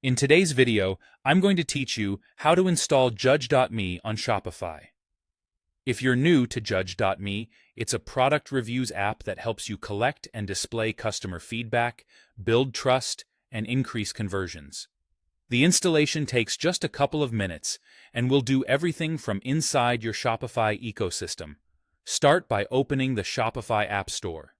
In today's video, I'm going to teach you how to install Judge.me on Shopify. If you're new to Judge.me, it's a product reviews app that helps you collect and display customer feedback, build trust, and increase conversions. The installation takes just a couple of minutes and will do everything from inside your Shopify ecosystem. Start by opening the Shopify App Store.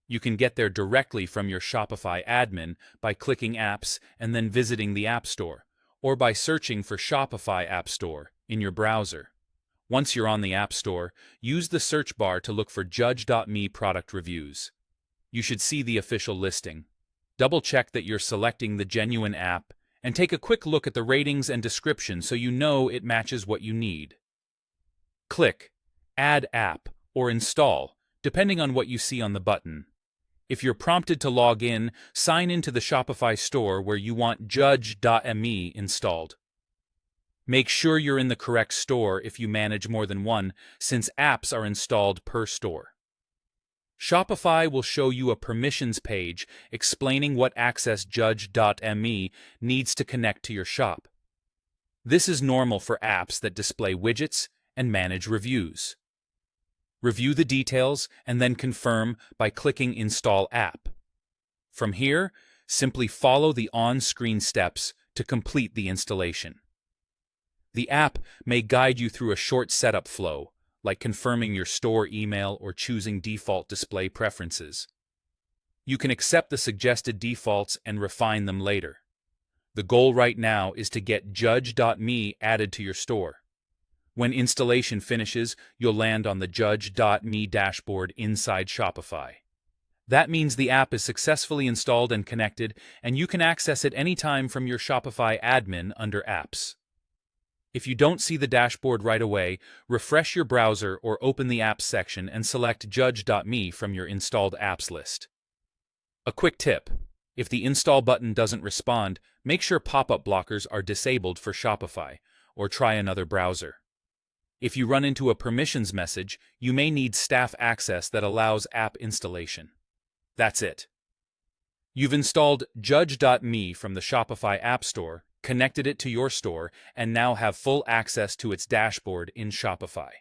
You can get there directly from your Shopify admin by clicking Apps and then visiting the App Store, or by searching for Shopify App Store in your browser. Once you're on the App Store, use the search bar to look for Judge.me product reviews. You should see the official listing. Double-check that you're selecting the genuine app, and take a quick look at the ratings and description so you know it matches what you need. Click Add App or Install, depending on what you see on the button. If you're prompted to log in, sign into the Shopify store where you want Judge.me installed. Make sure you're in the correct store if you manage more than one, since apps are installed per store. Shopify will show you a permissions page explaining what access Judge.me needs to connect to your shop. This is normal for apps that display widgets and manage reviews. Review the details and then confirm by clicking Install App. From here, simply follow the on-screen steps to complete the installation. The app may guide you through a short setup flow, like confirming your store email or choosing default display preferences. You can accept the suggested defaults and refine them later. The goal right now is to get Judge.me added to your store. When installation finishes, you'll land on the Judge.me dashboard inside Shopify. That means the app is successfully installed and connected, and you can access it anytime from your Shopify admin under Apps. If you don't see the dashboard right away, refresh your browser or open the Apps section and select Judge.me from your installed apps list. A quick tip: if the install button doesn't respond, make sure pop-up blockers are disabled for Shopify, or try another browser. If you run into a permissions message, you may need staff access that allows app installation. That's it. You've installed Judge.me from the Shopify App Store, connected it to your store, and now have full access to its dashboard in Shopify.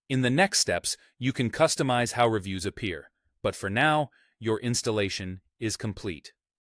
In the next steps, you can customize how reviews appear, but for now, your installation is complete.